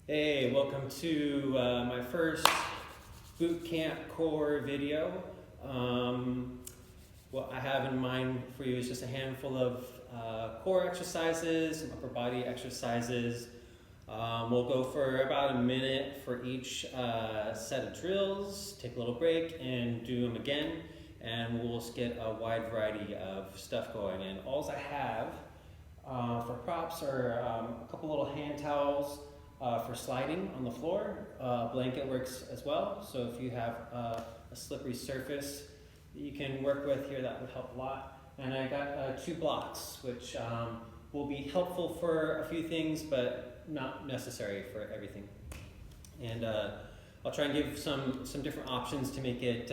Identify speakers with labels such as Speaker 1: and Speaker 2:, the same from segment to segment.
Speaker 1: Hey, welcome to my first boot camp core video. What I have in mind for you is just a handful of core exercises, some upper body exercises. We'll go for about a minute for each set of drills, take a little break and do them again, and we'll just get a wide variety of stuff going. And all I have for props are a couple little hand towels for sliding on the floor. Blanket works as well, so if you have a slippery surface that you can work with here, that would help a lot. And I got 2 blocks, which will be helpful for a few things, but not necessary for everything. And I'll try and give some different options to make it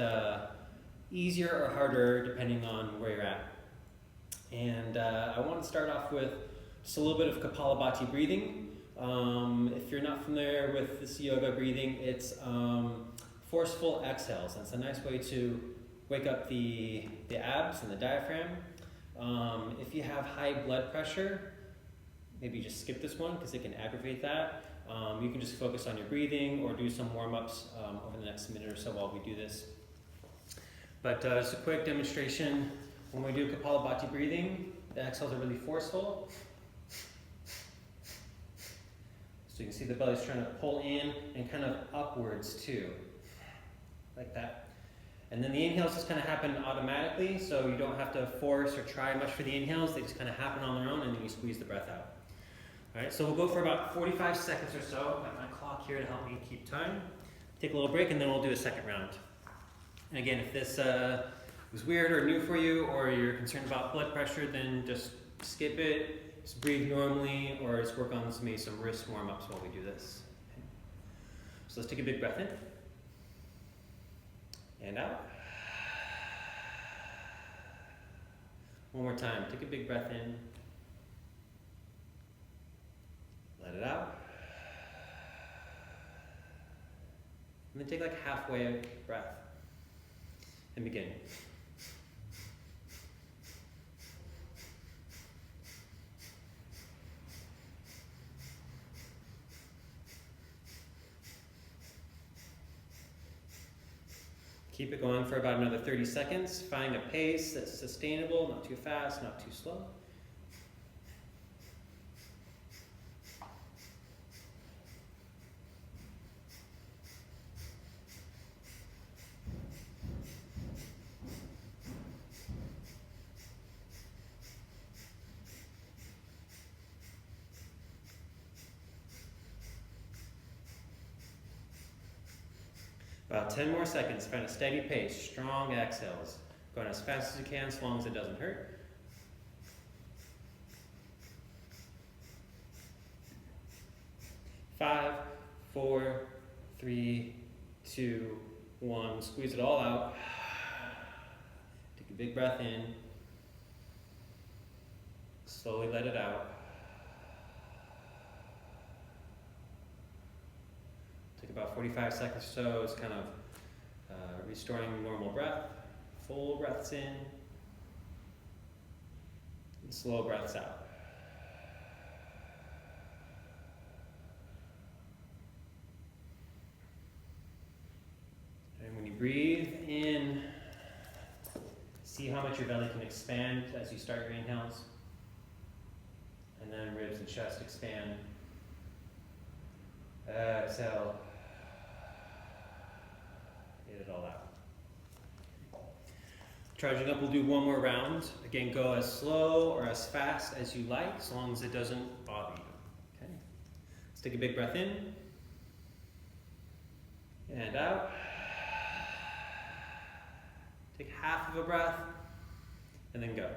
Speaker 1: easier or harder depending on where you're at. And I want to start off with just a little bit of Kapalbhati breathing. If you're not familiar with this yoga breathing, it's forceful exhales. And it's a nice way to wake up the abs and the diaphragm. If you have high blood pressure, maybe just skip this one because it can aggravate that. You can just focus on your breathing or do some warm-ups over the next minute or so while we do this. But just a quick demonstration. When we do Kapalbhati breathing, the exhales are really forceful. So you can see the belly's trying to pull in and kind of upwards too, like that. And then the inhales just kind of happen automatically, so you don't have to force or try much for the inhales. They just kind of happen on their own, and then you squeeze the breath out. All right, so we'll go for about 45 seconds or so. I've got my clock here to help me keep time. Take a little break, and then we'll do a second round. And again, if this was weird or new for you, or you're concerned about blood pressure, then just skip it, just breathe normally, or just work on maybe some wrist warm-ups while we do this. Okay. So let's take a big breath in, and out. One more time, take a big breath in, let it out, and then take like halfway breath, and begin. Keep it going for about another 30 seconds. Find a pace that's sustainable, not too fast, not too slow. About 10 more seconds. Find a steady pace, strong exhales. Going as fast as you can, as long as it doesn't hurt. Five, 4, 3, 2, 1. Squeeze it all out. Take a big breath in. Slowly let it out. Take about 45 seconds or so. It's kind of restoring normal breath. Full breaths in and slow breaths out. And when you breathe in, see how much your belly can expand as you start your inhales. And then ribs and chest expand. Exhale. Get it all out. Charging up, we'll do one more round. Again, go as slow or as fast as you like, as long as it doesn't bother you. Okay. Let's take a big breath in and out. Take half of a breath and then go.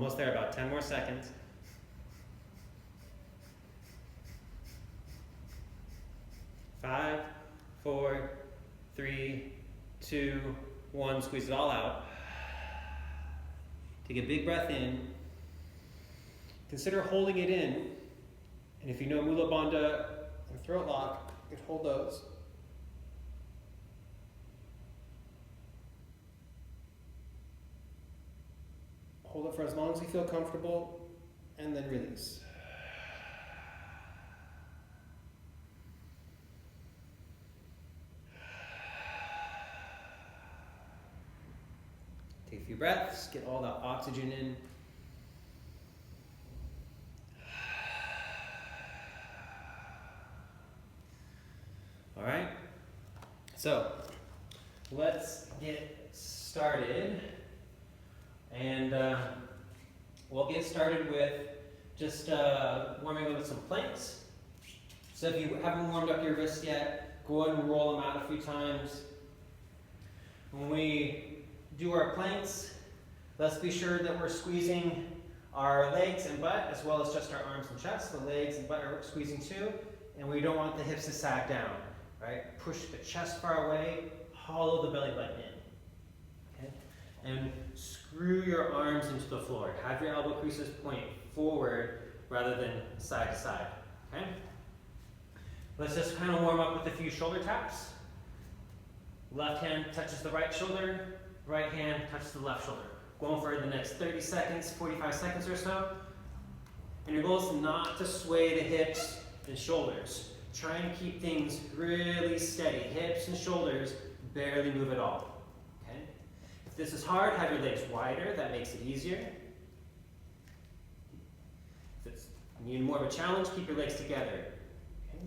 Speaker 1: Almost there, about 10 more seconds. 5, 4, 3, 2, 1. Squeeze it all out. Take a big breath in. Consider holding it in. And if you know Mula Bandha and throat lock, you can hold those. Hold it for as long as you feel comfortable, and then release. Take a few breaths, get all that oxygen in. All right, so let's get started. And we'll get started with just warming up with some planks. So if you haven't warmed up your wrists yet, go ahead and roll them out a few times. When we do our planks, let's be sure that we're squeezing our legs and butt as well as just our arms and chest. The legs and butt are squeezing too, and we don't want the hips to sag down, right? Push the chest far away, hollow the belly button in, okay? And screw your arms into the floor. Have your elbow creases point forward rather than side to side, okay? Let's just kind of warm up with a few shoulder taps. Left hand touches the right shoulder, right hand touches the left shoulder. Going for the next 30 seconds, 45 seconds or so. And your goal is not to sway the hips and shoulders. Try and keep things really steady. Hips and shoulders barely move at all. Okay? If this is hard, have your legs wider. That makes it easier. If it's you need more of a challenge, keep your legs together. Okay?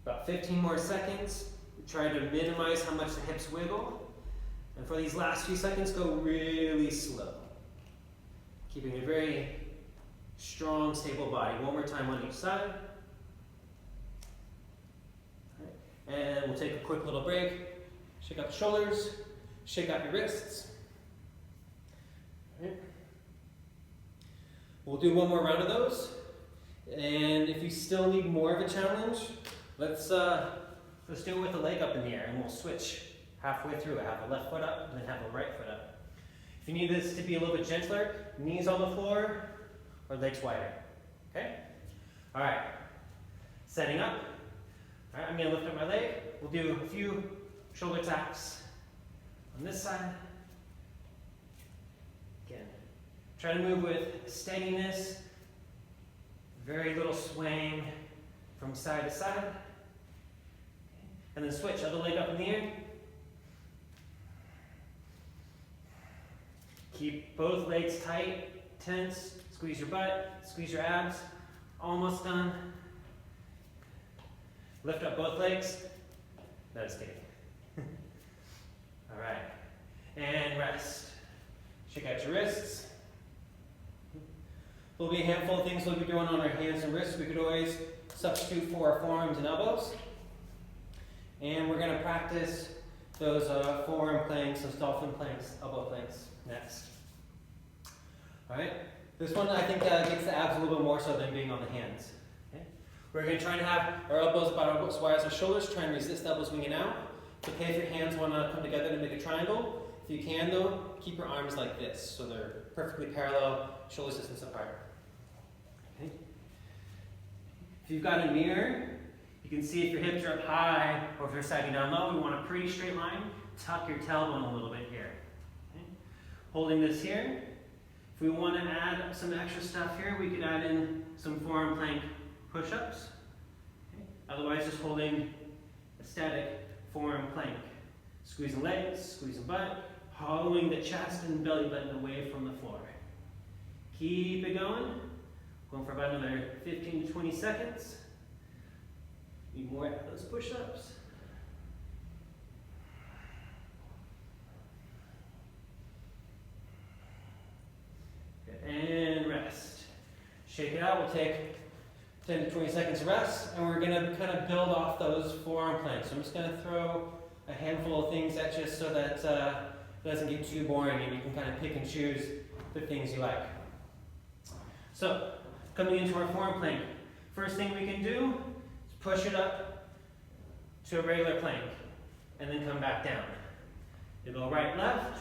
Speaker 1: About 15 more seconds. Try to minimize how much the hips wiggle. And for these last few seconds, go really slow. Keeping a very strong, stable body. One more time on each side. Right. And we'll take a quick little break. Shake out the shoulders. Shake out your wrists. Right. We'll do one more round of those. And if you still need more of a challenge, let's do it with the leg up in the air, and we'll switch halfway through. Have the left foot up, and then have the right foot up. If you need this to be a little bit gentler, knees on the floor, or legs wider. Okay? All right. Setting up. All right, I'm going to lift up my leg. We'll do a few shoulder taps on this side. Again, try to move with steadiness, very little swaying from side to side. And then switch, other leg up in the air. Keep both legs tight, tense. Squeeze your butt, squeeze your abs. Almost done. Lift up both legs. Meditate. All right. And rest. Shake out your wrists. There'll be a handful of things we'll be doing on our hands and wrists. We could always substitute for our forearms and elbows. And we're going to practice those forearm planks, those dolphin planks, elbow planks next. All right. This one I think gets the abs a little bit more so than being on the hands. Okay? We're going to try and have our elbows about as wide as our shoulders. Try and resist elbows winging out. It's okay if your hands want to come together to make a triangle. If you can though, keep your arms like this so they're perfectly parallel, shoulder distance apart. Okay? If you've got a mirror, you can see if your hips are up high or if they're sagging down low. We want a pretty straight line. Tuck your tailbone a little bit here. Okay? Holding this here. If we want to add some extra stuff here, we could add in some forearm plank push-ups. Okay? Otherwise, just holding a static forearm plank. Squeezing legs, squeezing butt, hollowing the chest and belly button away from the floor. Keep it going. Going for about another 15 to 20 seconds. Need more of those push-ups. And rest. Shake it out. We'll take 10 to 20 seconds of rest, and we're going to kind of build off those forearm planks. So I'm just going to throw a handful of things at you so that it doesn't get too boring and you can kind of pick and choose the things you like. So, coming into our forward plank, first thing we can do is push it up to a regular plank, and then come back down. You go right, left,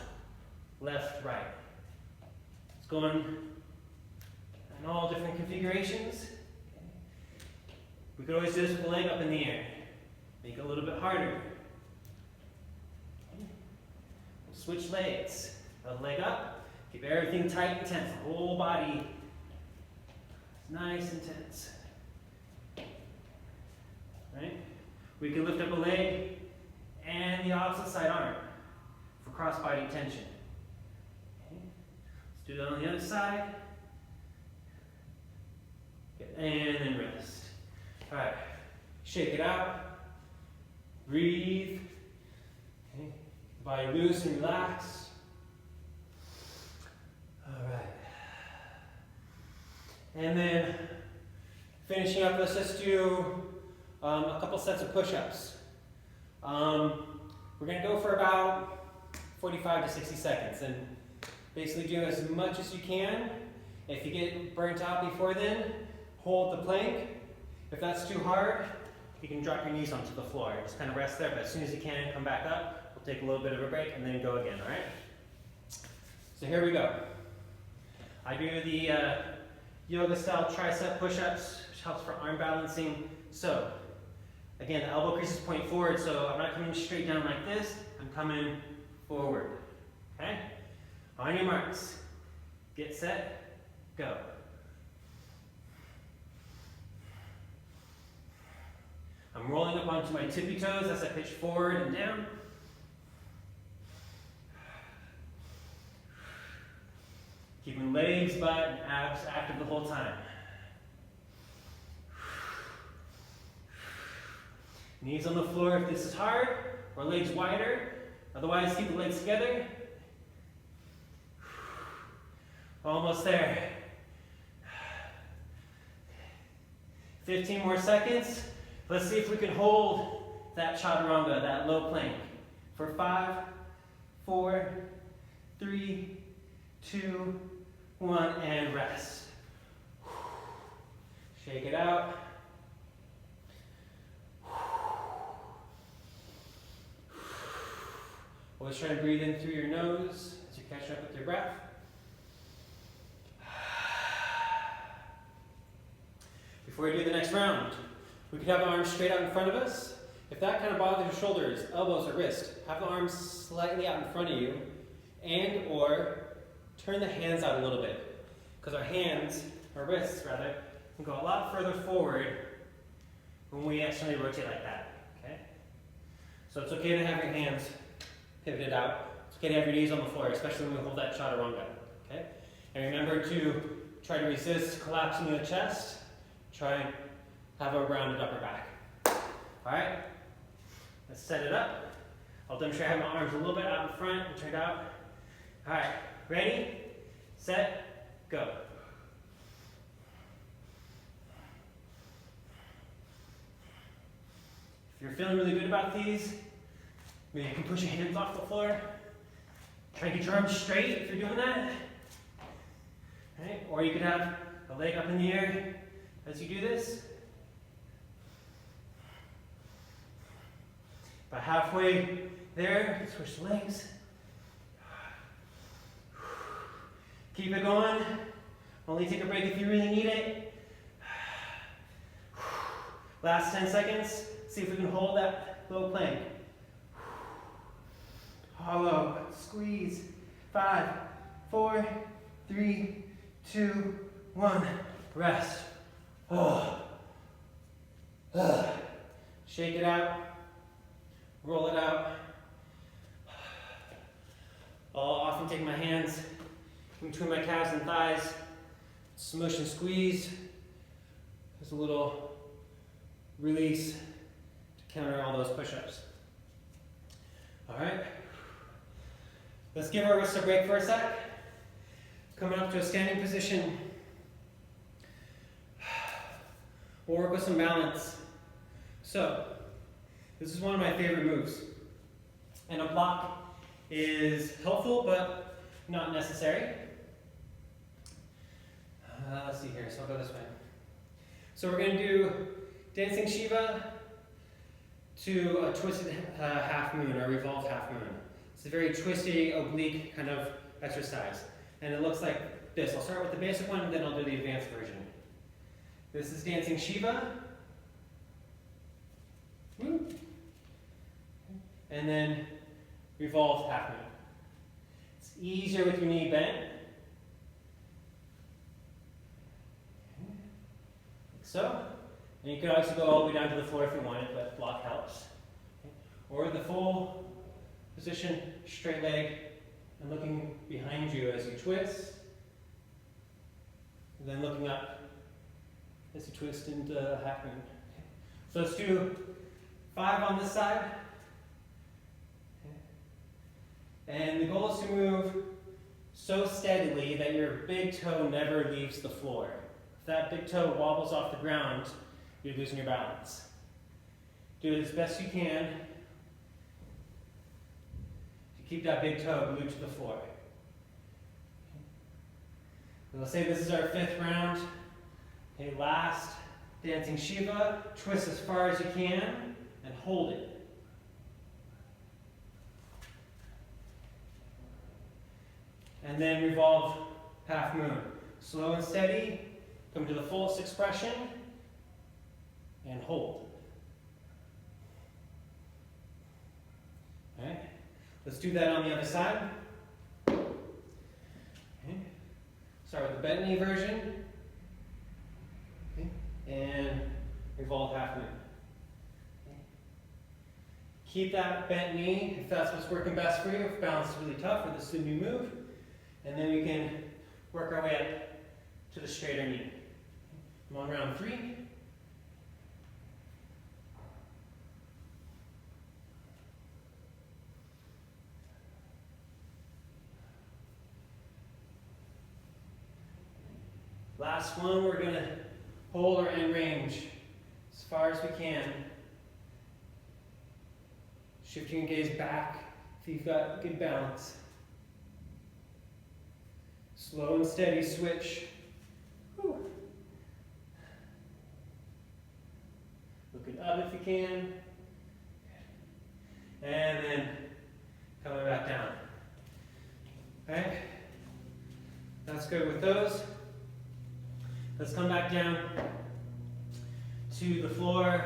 Speaker 1: left, right. It's going in all different configurations. We could always do this with the leg up in the air. Make it a little bit harder. Switch legs. The leg up. Keep everything tight and tense. The whole body is nice and tense. Right? We can lift up a leg and the opposite side arm for cross body tension. Okay. Let's do that on the other side. And then rest. All right. Shake it out. Breathe. Okay. Body loose and relax. All right. And then finishing up, let's just do a couple sets of push-ups. We're going to go for about 45 to 60 seconds and basically do as much as you can. If you get burnt out before then, hold the plank. If that's too hard, you can drop your knees onto the floor. Just kind of rest there, but as soon as you can, come back up. We'll take a little bit of a break and then go again, all right? So here we go. I do the yoga-style tricep push-ups, which helps for arm balancing. So, again, the elbow creases point forward, so I'm not coming straight down like this. I'm coming forward, okay? On your marks. Get set, go. I'm rolling up onto my tippy toes as I pitch forward and down. Keeping legs, butt, and abs active the whole time. Knees on the floor if this is hard, or legs wider. Otherwise, keep the legs together. Almost there. 15 more seconds. Let's see if we can hold that chaturanga, that low plank. For 5, 4, 3, 2, 1, and rest. Shake it out. Always try to breathe in through your nose as you're catching up with your breath. Before we do the next round, we could have the arms straight out in front of us. If that kind of bothers your shoulders, elbows, or wrist, have the arms slightly out in front of you, and or turn the hands out a little bit. Because our hands, or wrists rather, can go a lot further forward when we actually rotate like that, okay? So it's okay to have your hands pivoted out. It's okay to have your knees on the floor, especially when we hold that chaturanga, okay? And remember to try to resist collapsing the chest. Try and have a rounded upper back. All right, let's set it up. I'll demonstrate having my arms a little bit out in front and turned out. All right, ready, set, go. If you're feeling really good about these, maybe you can push your hands off the floor. Try and get your arms straight if you're doing that. All right, or you could have a leg up in the air as you do this. About halfway there, switch the legs. Keep it going. Only take a break if you really need it. Last 10 seconds. See if we can hold that low plank. Hollow, squeeze. 5, 4, 3, 2, 1. Rest. Shake it out. Roll it out. I'll often take my hands in between my calves and thighs, smush and squeeze. There's a little release to counter all those push-ups. All right. Let's give our wrists a break for a sec. Coming up to a standing position. We'll work with some balance. So, this is one of my favorite moves. And a block is helpful, but not necessary. Let's see here, so I'll go this way. So we're going to do dancing Shiva to a twisted half moon or revolved half moon. It's a very twisty, oblique kind of exercise. And it looks like this. I'll start with the basic one, and then I'll do the advanced version. This is dancing Shiva. And then revolved half moon. It's easier with your knee bent. Like so. And you can also go all the way down to the floor if you want it, but block helps. Or the full position, straight leg, and looking behind you as you twist. And then looking up as you twist into half moon. So let's do 5 on this side. And the goal is to move so steadily that your big toe never leaves the floor. If that big toe wobbles off the ground, you're losing your balance. Do it as best you can to keep that big toe glued to the floor. And let's say this is our 5th round. Okay, last dancing Shiva. Twist as far as you can and hold it. And then revolve half moon. Slow and steady, come to the fullest expression, and hold. Okay. Let's do that on the other side. Okay. Start with the bent knee version. Okay. And revolve half moon. Okay. Keep that bent knee if that's what's working best for you. If balance is really tough or this is a new move. And then we can work our way up to the straighter knee. I'm on round 3. Last one, we're going to hold our end range as far as we can. Shifting your gaze back if you've got good balance. Slow and steady switch. Whew. Looking up if you can. And then coming back down. Okay? That's good with those. Let's come back down to the floor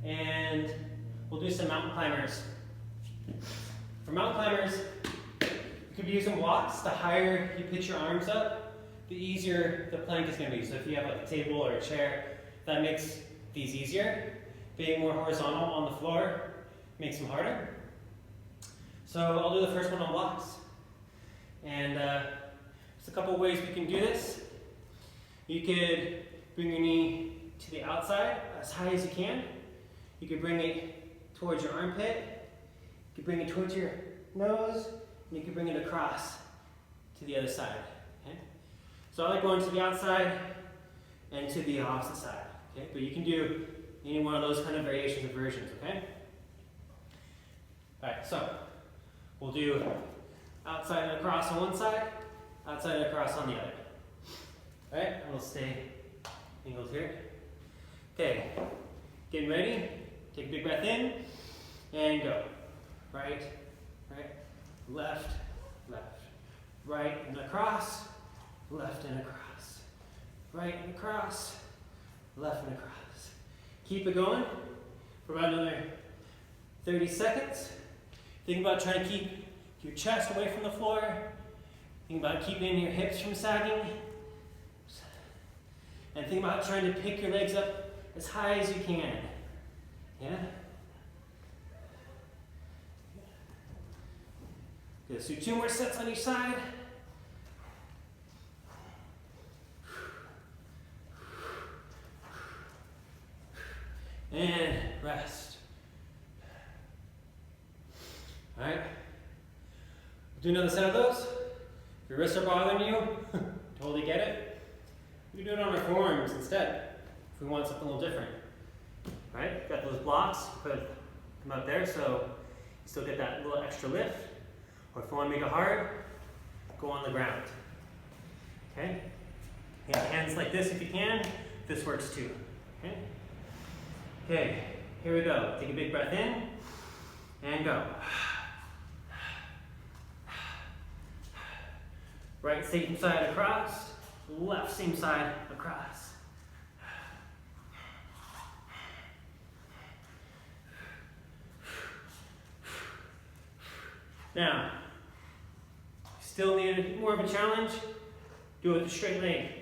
Speaker 1: and we'll do some mountain climbers. For mountain climbers, you could be using blocks. The higher you pitch your arms up, the easier the plank is going to be. So if you have like a table or a chair, that makes these easier. Being more horizontal on the floor makes them harder. So I'll do the first one on blocks. And there's a couple ways we can do this. You could bring your knee to the outside as high as you can. You could bring it towards your armpit. You could bring it towards your nose. And you can bring it across to the other side. Okay? So I like going to the outside and to the opposite side. Okay? But you can do any one of those kind of variations of versions. Okay? All right. So we'll do outside and across on one side, outside and across on the other. All right. And we'll stay angled here. Okay. Getting ready. Take a big breath in and go. Right. Right. Left, left, right and across, left and across, right and across, left and across. Keep it going for about another 30 seconds. Think about trying to keep your chest away from the floor. Think about keeping your hips from sagging. And think about trying to pick your legs up as high as you can. Yeah? Let's do 2 more sets on each side. And rest. All right. Do another set of those. If your wrists are bothering you, totally get it. We can do it on our forearms instead, if we want something a little different. All right, got those blocks, put them up there so you still get that little extra lift. Or if you want to make it hard, go on the ground. Okay? Yeah, hands like this if you can. This works too. Okay? Okay, here we go. Take a big breath in and go. Right same side across, left same side across. Now, still need more of a challenge? Do it with a straight leg.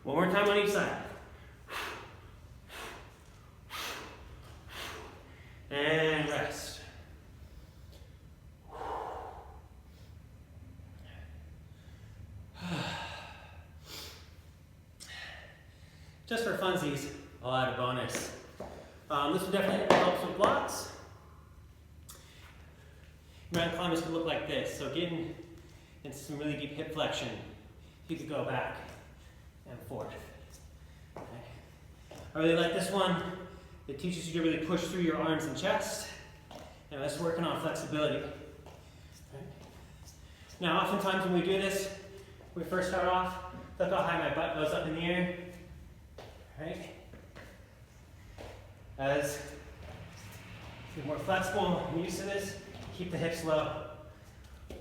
Speaker 1: One more time on each side. And rest. Just for funsies, I'll add a bonus. This will definitely help with blocks. Mountain climbers can look like this. So getting into some really deep hip flexion, you could go back and forth. Okay. I really like this one. It teaches you to really push through your arms and chest. And it's working on flexibility. Okay. Now, oftentimes when we do this, we first start off, look how high my butt goes up in the air. Right? As you're more flexible and used to this, keep the hips low.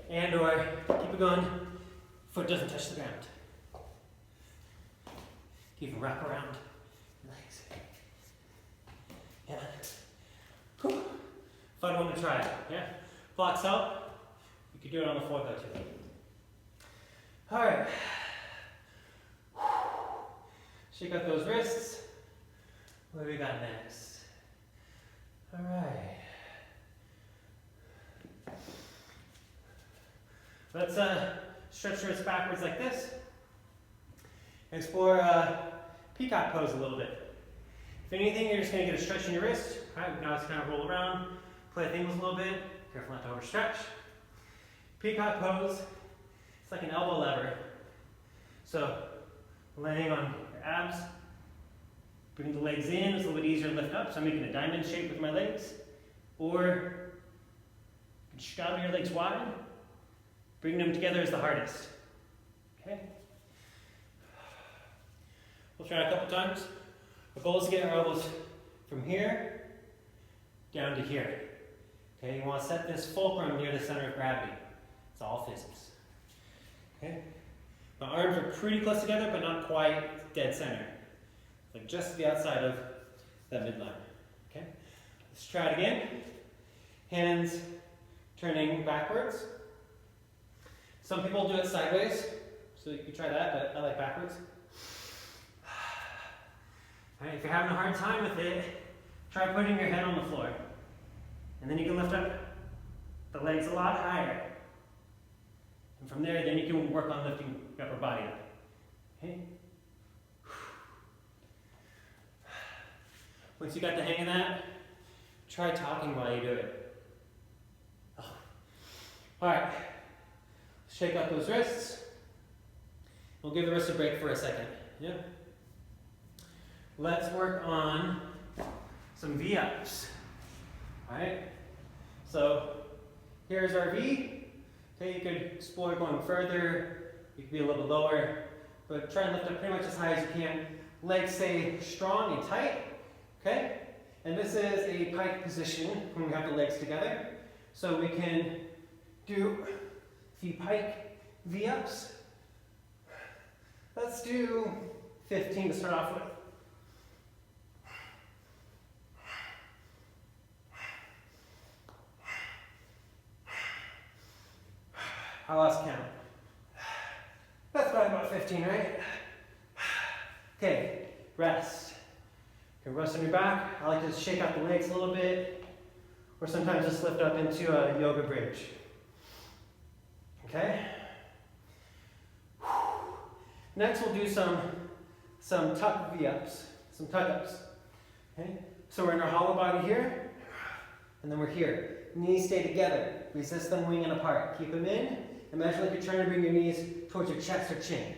Speaker 1: And or keep it going, foot doesn't touch the ground. You can wrap around your legs. Yeah. Cool. Fun one to try. Yeah. Blocks help. You can do it on the floor though too. All right. Shake out those wrists. What do we got next? All right. Let's stretch the wrists backwards like this. Explore peacock pose a little bit. If anything, you're just going to get a stretch in your wrist. All right, now it's kind of roll around, play with ankles a little bit. Careful not to overstretch. Peacock pose, it's like an elbow lever. So, laying on your abs, bring the legs in, it's a little bit easier to lift up. So I'm making a diamond shape with my legs. Or, you can straddle your legs wide. Bringing them together is the hardest. Okay? We'll try it a couple times. The goal is to get our elbows from here down to here. Okay, you want to set this fulcrum near the center of gravity. It's all physics. Okay? My arms are pretty close together, but not quite dead center. Like just the outside of that midline. Okay? Let's try it again. Hands turning backwards. Some people do it sideways, so you can try that, but I like backwards. All right, if you're having a hard time with it, try putting your head on the floor. And then you can lift up the legs a lot higher. And from there, then you can work on lifting your upper body up. Okay? Once you got the hang of that, try talking while you do it. Oh. All right, shake out those wrists. We'll give the wrist a break for a second. Yeah. Let's work on some V-ups. All right. So here's our V. Okay, you could explore going further. You could be a little bit lower, but try and lift up pretty much as high as you can. Legs stay strong and tight. Okay. And this is a pike position when we have the legs together. So we can do a few pike V-ups. Let's do 15 to start off with. I lost count. That's probably about 15, right? Okay, rest. You can rest on your back. I like to shake out the legs a little bit, or sometimes just lift up into a yoga bridge. Okay? Next we'll do some tuck V-ups, some tuck-ups. Okay? So we're in our hollow body here, and then we're here. Knees stay together. Resist them winging apart. Keep them in. Imagine like you're trying to bring your knees towards your chest or chin.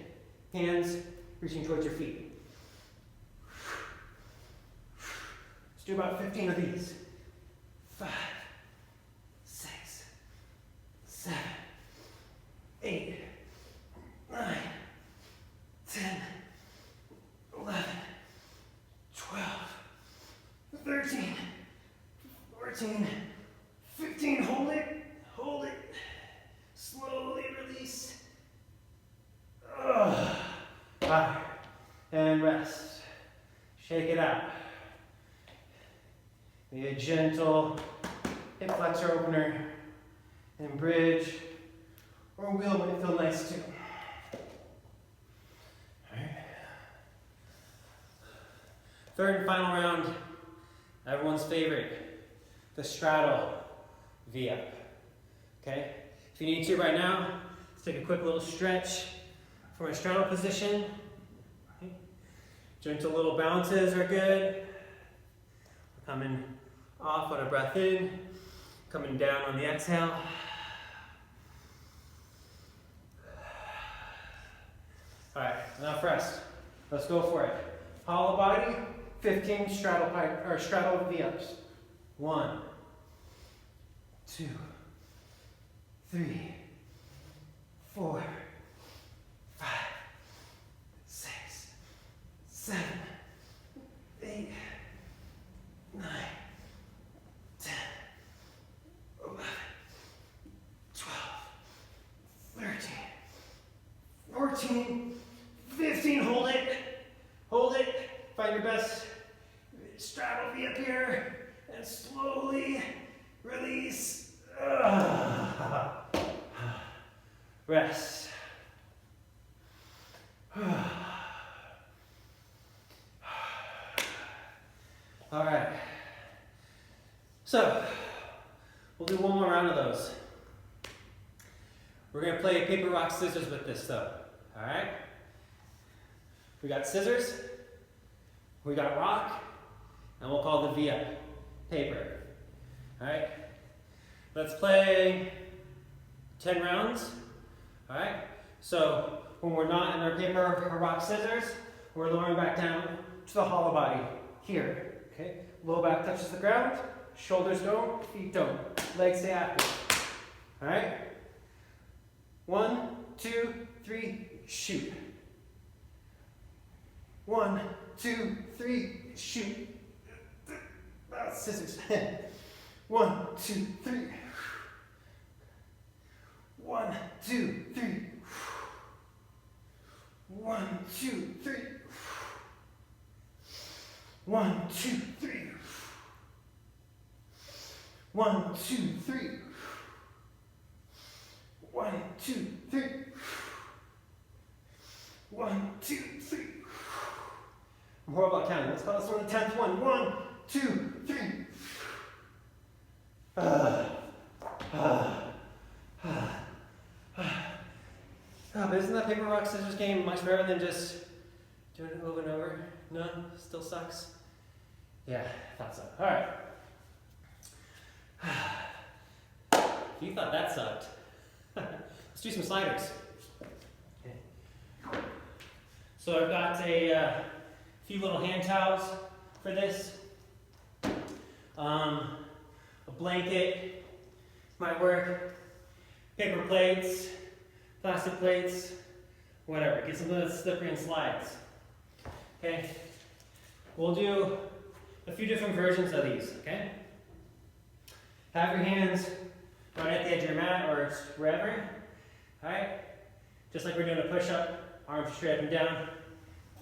Speaker 1: Hands reaching towards your feet. Let's do about 15 of these. 5, 6, 7, 8, 9, 10, 11, 12, 13, 14, 15. Hold it. Hold it. Slowly release. Alright. And rest. Shake it out. Be a gentle hip flexor opener and bridge or wheel might feel nice too. Alright. Third and final round, everyone's favorite, the straddle V-up. Okay? If you need to right now, let's take a quick little stretch from a straddle position. Okay. Gentle little bounces are good. Coming off on a breath in, coming down on the exhale. All right, enough rest. Let's go for it. Hollow body, 15 straddle V-ups. 1, 2, 3, 4, 5, 6, 7, 8, 9, 10, 11, 12, 13, 14, 15. Hold it. Hold it. Find your best straddle V up here and slowly release. Rest. All right. So, we'll do one more round of those. We're going to play paper, rock, scissors with this though. All right? We got scissors, we got rock, and we'll call the V up paper. All right? Let's play 10 rounds. All right? So, when we're not in our paper or rock, scissors, we're lowering back down to the hollow body here. Okay? Low back touches the ground, shoulders don't, feet don't. Legs stay active. All right? 1, 2, 3, shoot. 1, 2, 3, shoot. Scissors. 1, 2, 3. 1, 2, 3. 1, 2, 3. 1, 2, 3. 1, 2, 3. 1, 2, 3. 1, 2, 3. More about counting. Let's call this one the 10th one. 1, 2, 3. But isn't that paper, rock, scissors game much better than just doing it over and over? No? Still sucks? Yeah, I thought so. Alright. If you thought that sucked, let's do some sliders. Okay. So I've got a few little hand towels for this. A blanket might work. Paper plates, plastic plates, whatever. Get something that's slippery and slides. Okay. We'll do a few different versions of these, okay? Have your hands right at the edge of your mat or wherever. Alright? Just like we're doing a push-up, arms straight up and down.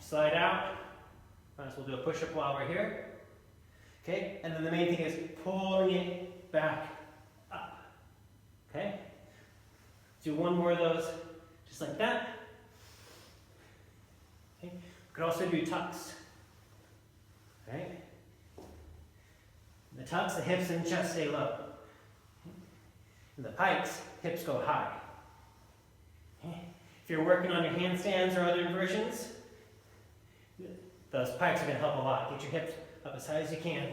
Speaker 1: Slide out. Might as well do a push-up while we're here. Okay? And then the main thing is pulling it back up. Okay? Do one more of those, just like that. Okay? We could also do tucks. Right? The tucks, the hips and chest stay low. And the pikes, hips go high. Okay? If you're working on your handstands or other inversions, those pikes are going to help a lot. Get your hips up as high as you can.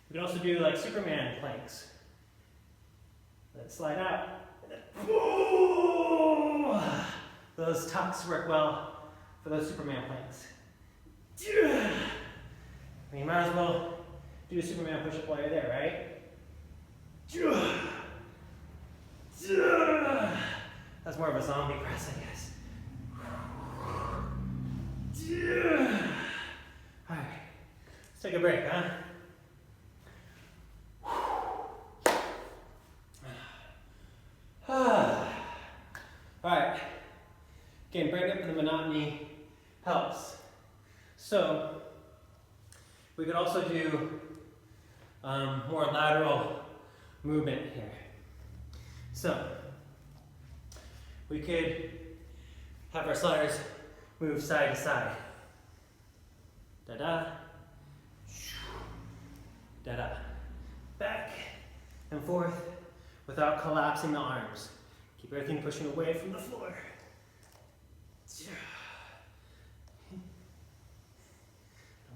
Speaker 1: We can also do like Superman planks. Let it slide out. And then, Those tucks work well for those Superman planks. And you might as well do a Superman push-up while you're there, right? That's more of a zombie press, I guess. Alright, let's take a break, huh? Alright, again, break up the monotony helps. So, we could also do more lateral movement here. So, we could have our sliders move side to side. Da-da, da-da. Back and forth without collapsing the arms. Keep everything pushing away from the floor.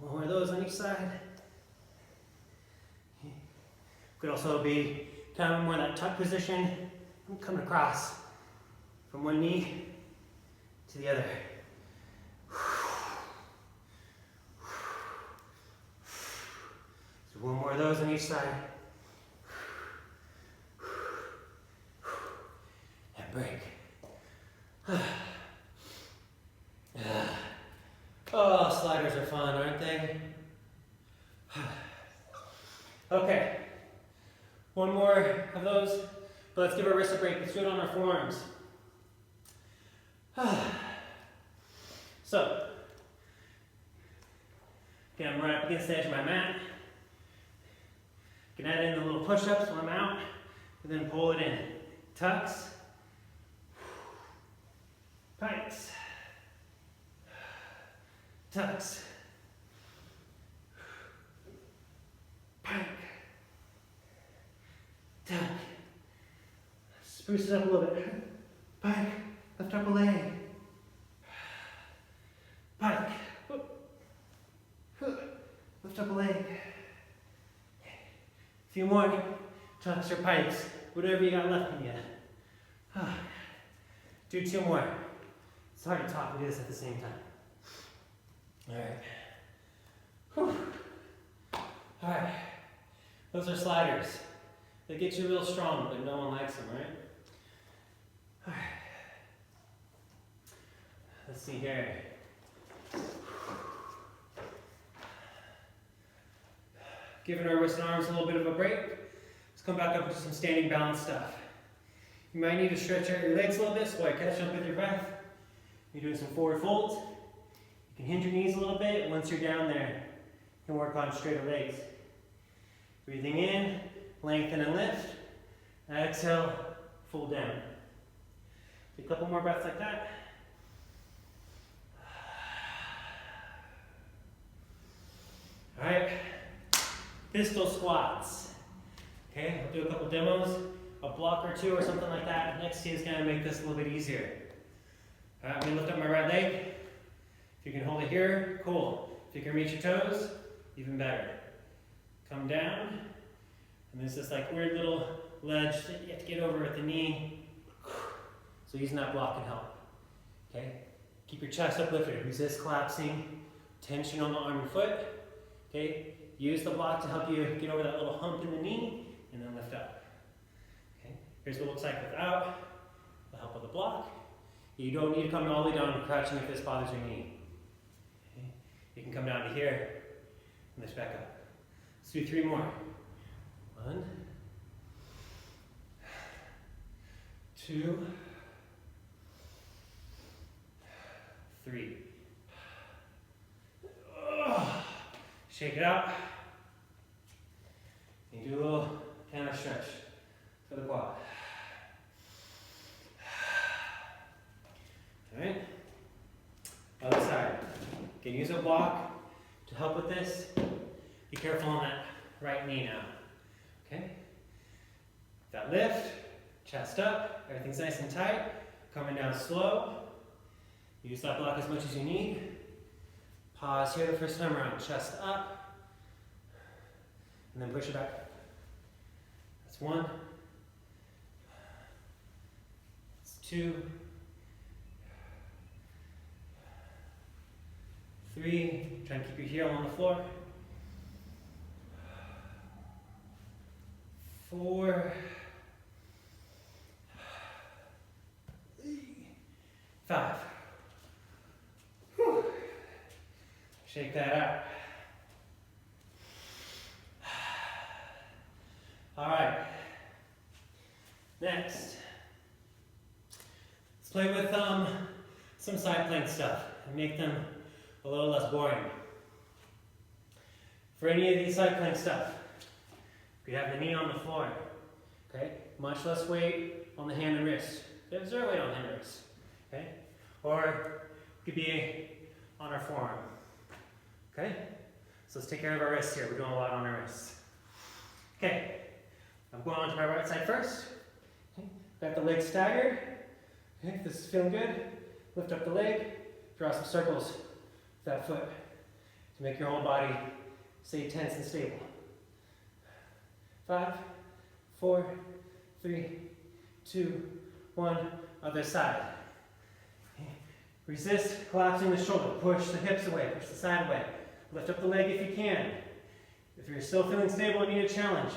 Speaker 1: One more of those on each side. Could also be kind of more in that tuck position. I'm coming across from one knee to the other. So one more of those on each side. And break. Oh, sliders are fun, aren't they? Okay. One more of those, but let's give our wrist a break. Let's do it on our forearms. So, again, I'm right up against the edge of my mat. Can add in the little push-ups when I'm out, and then pull it in. Tucks, pikes, tucks, pike, tuck. Spruce it up a little bit. Pike, lift up a leg. Pike, lift up a leg. A few more tucks or pikes, whatever you got left in you. Do two more. It's hard to talk and do this at the same time. Alright. Alright. Those are sliders. They get you real strong, but no one likes them, right? Alright. Let's see here. Giving our wrists and arms a little bit of a break. Let's come back up to some standing balance stuff. You might need to stretch out your legs a little bit so I catch up with your breath. You're doing some forward folds. You can hinge your knees a little bit. Once you're down there, you can work on straighter legs. Breathing in, lengthen and lift. Exhale, fold down. A couple more breaths like that. All right, pistol squats. Okay, I'll do a couple demos, a block or two or something like that. Next to you is gonna make this a little bit easier. All right, I'm gonna lift up my right leg. If you can hold it here, cool. If you can reach your toes, even better. Come down, and there's this like weird little ledge that you have to get over at the knee. So using that block can help. Okay, keep your chest uplifted. Resist collapsing. Tension on the arm and foot. Okay, use the block to help you get over that little hump in the knee, and then lift up. Okay, here's what it looks like without the help of the block. You don't need to come all the way down crouching if this bothers your knee. Okay, you can come down to here and lift back up. Let's do three more. 1, 2, 3. Shake it out. And do a little counter stretch for the quad. Alright. Other side. You can use a block to help with this. Be careful on that right knee now. Okay? That lift, chest up, everything's nice and tight. Coming down slow. Use that block as much as you need. Pause here the first time around, chest up, and then push it back. That's 1. That's 2. 3, try and keep your heel on the floor. 4, 5. Whew. Shake that out. All right. Next, let's play with some side plank stuff and make them a little less boring. For any of these side plank stuff, you have the knee on the floor, okay? Much less weight on the hand and wrist. You have 0 weight on the hand and wrist, okay? Or it could be on our forearm, okay? So let's take care of our wrists here. We're doing a lot on our wrists. Okay, I'm going on to my right side first. Okay. Got the leg staggered. Okay, if this is feeling good, lift up the leg, draw some circles with that foot to make your whole body stay tense and stable. 5, 4, 3, 2, 1, other side. Okay. Resist collapsing the shoulder. Push the hips away, push the side away. Lift up the leg if you can. If you're still feeling stable and need a challenge,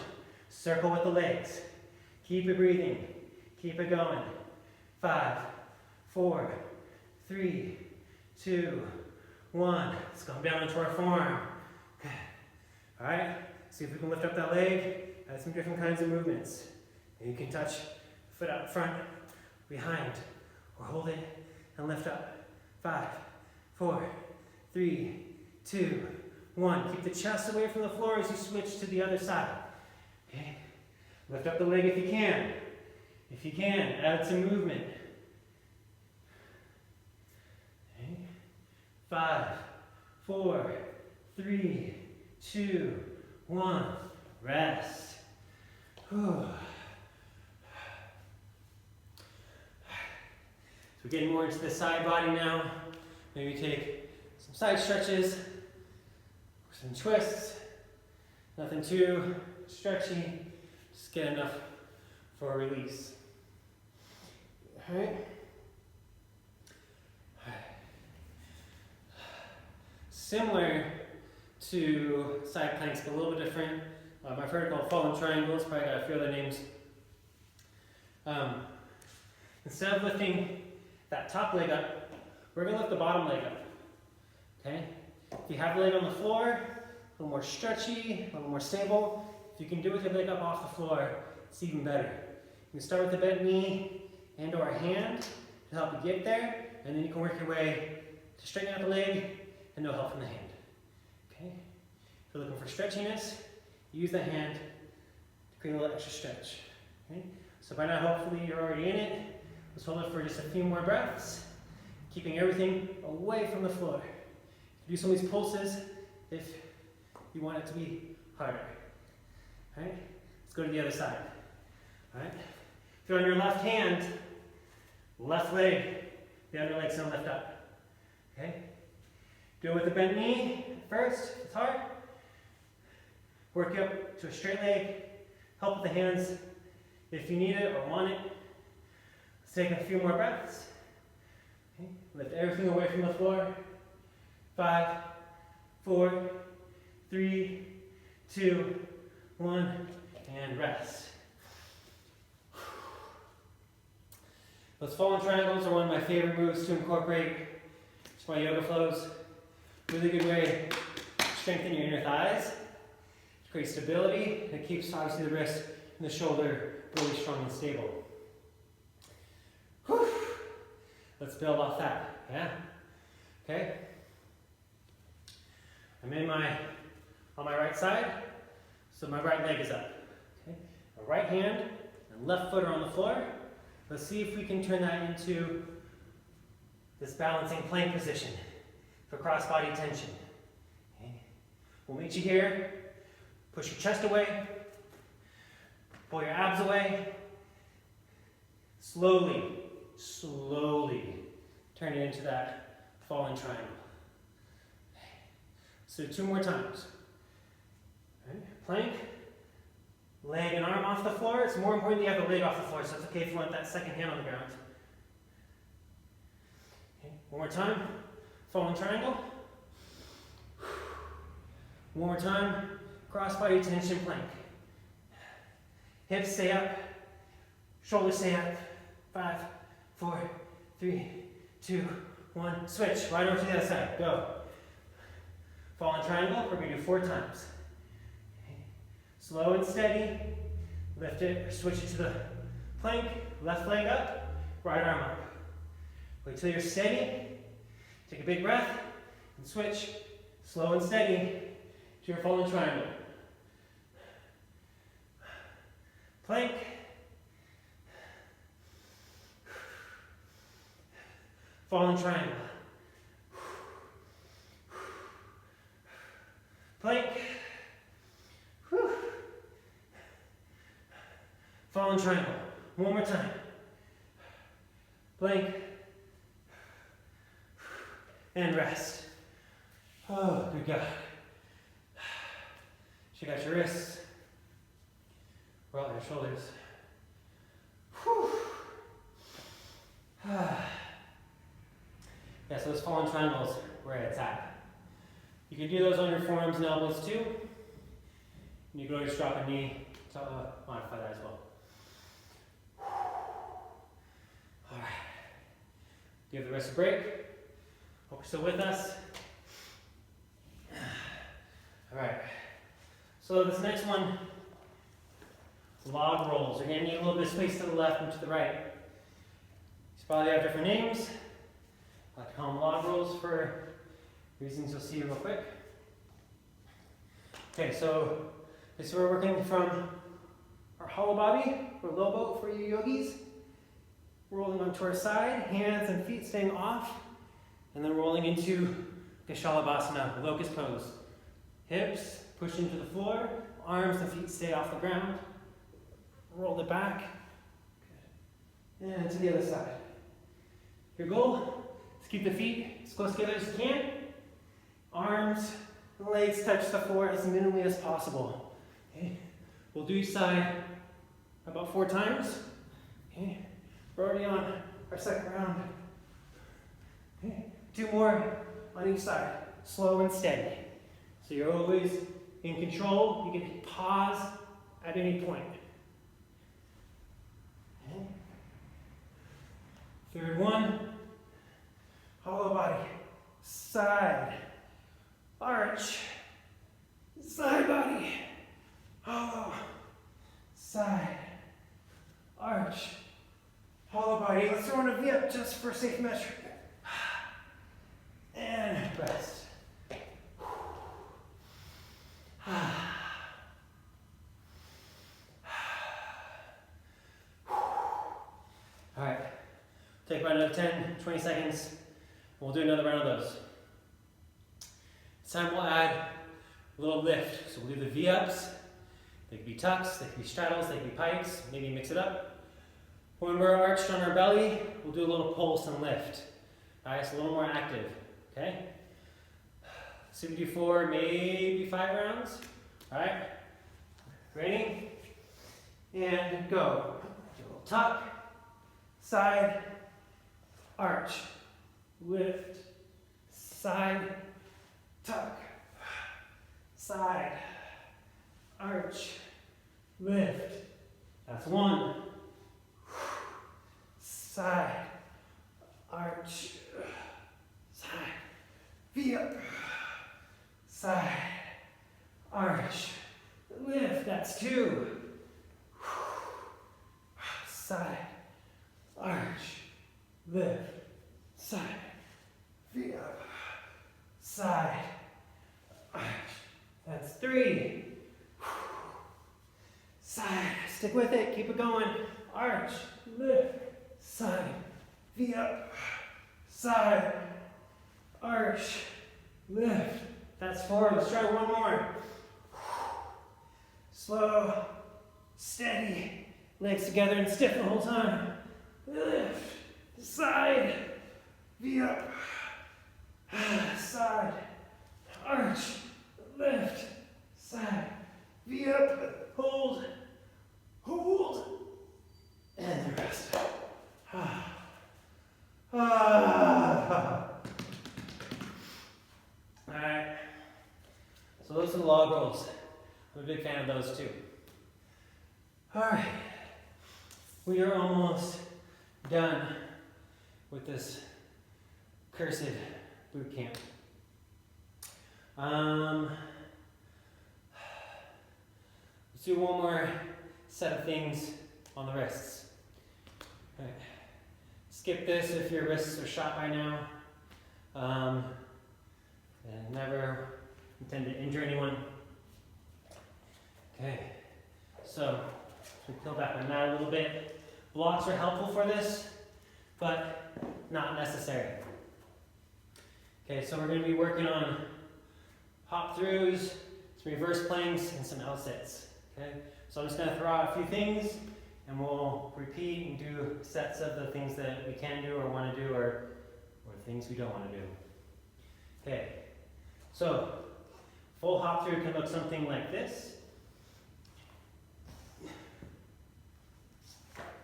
Speaker 1: circle with the legs. Keep it breathing. Keep it going. 5, 4, 3, 2, 1. Let's come down into our forearm. Okay. All right. See if we can lift up that leg. Add some different kinds of movements. And you can touch the foot out front, behind, or hold it and lift up. 5, 4, 3, 2, 1. Keep the chest away from the floor as you switch to the other side. Okay. Lift up the leg if you can. If you can, add some movement. Okay. 5, 4, 3, 2, 1. Rest. Whew. So we're getting more into the side body now. Maybe take some side stretches, some twists. Nothing too stretchy. Just get enough for a release. All right. Similar to side planks, but a little bit different. I've heard it called fallen triangles, probably got a few other names. Instead of lifting that top leg up, we're going to lift the bottom leg up. Okay? If you have the leg on the floor, a little more stretchy, a little more stable. If you can do it with your leg up off the floor, it's even better. You can start with the bent knee and or a hand to help you get there, and then you can work your way to straighten out the leg and no help from the hand. Okay? If you're looking for stretchiness, use the hand to create a little extra stretch. Okay? So by now, hopefully you're already in it. Let's hold it for just a few more breaths, keeping everything away from the floor. Do some of these pulses if you want it to be harder. All right? Let's go to the other side. All right? If you're on your left hand, left leg, the other leg's gonna lift up. Okay? Do it with the bent knee first, it's hard. Work up to a straight leg. Help with the hands if you need it or want it. Let's take a few more breaths. Okay. Lift everything away from the floor. 5, 4, 3, 2, 1, and rest. Those fallen triangles are one of my favorite moves to incorporate into my yoga flows. Really good way to strengthen your inner thighs, to create stability, and it keeps obviously the wrist and the shoulder really strong and stable. Whew. Let's build off that, yeah? Okay? I'm on my right side, so my right leg is up. Okay? My right hand and left foot are on the floor. Let's see if we can turn that into this balancing plank position for cross-body tension. Okay? We'll meet you here. Push your chest away. Pull your abs away. Slowly, slowly turn it into that fallen triangle. So 2 more times. Right. Plank, leg and arm off the floor. It's more important that you have the leg off the floor, so it's okay if you want that second hand on the ground. Okay. 1 more time. Fallen triangle. One more time, cross body tension plank. Hips stay up, shoulders stay up. 5, 4, 3, 2, 1. Switch, right over to the other side, go. Fallen triangle, we're gonna do 4 times. Slow and steady, lift it, or switch it to the plank, left leg up, right arm up. Wait till you're steady, take a big breath, and switch, slow and steady, to your fallen triangle. Plank. Fallen triangle. Plank. Fallen triangle. One more time. Plank. And rest. Oh, good God. Check out your wrists. Roll out your shoulders. Whew. Yeah, so those fallen triangles where it's at. You can do those on your forearms and elbows too. And you can always drop a knee to modify that as well. All right. Give the rest a break. Hope you're still with us. All right. So this next one, log rolls. You're going to need a little bit of space to the left and to the right. These probably have different names. I like to call them log rolls for reasons you'll see real quick. Okay, so this is where we're working from our hollow body, or low boat for you yogis. Rolling onto our side, hands and feet staying off, and then rolling into Kapalbhati, locust pose. Hips push into the floor, arms and feet stay off the ground. Roll it back. Good. And to the other side. Your goal is keep the feet as close together as you can. Arms and legs touch the floor as minimally as possible. Okay. We'll do each side about 4 times. Okay. We're already on our second round. Okay. 2 more on each side. Slow and steady. So you're always in control. You can pause at any point. Okay. Third one. Hollow body. Side. Arch. Side body. Hollow. Side. Arch. Hollow body. Let's throw in a V up just for safe measure. And rest. All right, take about another 10, 20 seconds. We'll do another round of those. This time we'll add a little lift. So we'll do the V-ups. They can be tucks, they can be straddles, they can be pikes, maybe mix it up. When we're arched on our belly, we'll do a little pulse and lift. All right, so a little more active, okay? So we do 4, maybe 5 rounds. All right, ready? And go. Do a little tuck, side, arch, lift, side, tuck, side, arch, lift. That's 1. Side, arch, side, V up, side, arch, lift. That's 2. Side, arch, lift, side, V up, side, arch. That's 3. Side, stick with it, keep it going. Arch, lift, side, V up, side, arch, lift. That's 4. Let's try one more. Slow, steady, legs together and stiff the whole time. Lift, side, V up, side, arch, lift, side, V up, hold, hold, and the rest. Alright, so those are the log rolls. I'm a big fan of those too. All right, we are almost done with this cursed boot camp. Let's do one more set of things on the wrists. All right. Skip this if your wrists are shot by now. And never intend to injure anyone. Okay, so we peel back my mat a little bit. Blocks are helpful for this, but not necessary. Okay, so we're going to be working on hop throughs, some reverse planks, and some L sits. Okay, so I'm just going to throw out a few things, and we'll repeat and do sets of the things that we can do or want to do, or things we don't want to do. Okay, so full hop through can look something like this.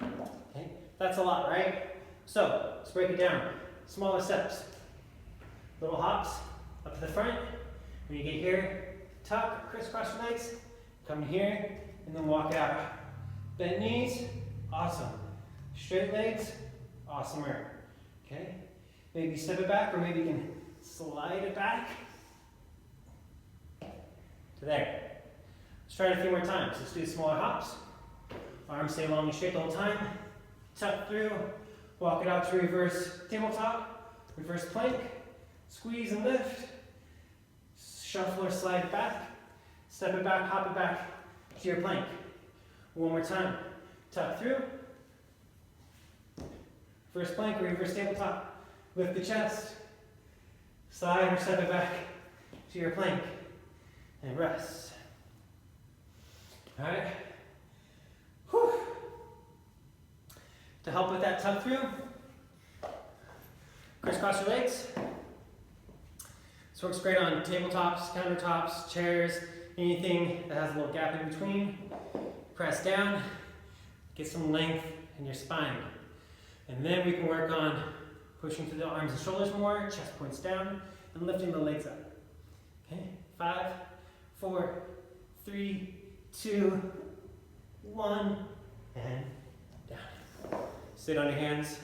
Speaker 1: Okay, that's a lot, right? So let's break it down. Smaller steps. Little hops up to the front. When you get here, tuck, crisscross your legs, come here, and then walk out. Bent knees, awesome. Straight legs, awesomer. Okay, maybe step it back, or maybe you can slide it back to there. Let's try it a few more times. Let's do smaller hops. Arms stay long and straight the whole time. Tuck through, walk it out to reverse tabletop, reverse plank, squeeze and lift, shuffle or slide it back, step it back, hop it back to your plank. One more time. Tuck through, reverse plank or reverse tabletop, lift the chest, slide or step it back to your plank, and rest. All right. Whew. To help with that tuck through, crisscross your legs. This works great on tabletops, countertops, chairs, anything that has a little gap in between. Press down, get some length in your spine. And then we can work on pushing through the arms and shoulders more, chest points down, and lifting the legs up. Okay, 5, 4, 3, 2, 1, and down. Sit on your hands.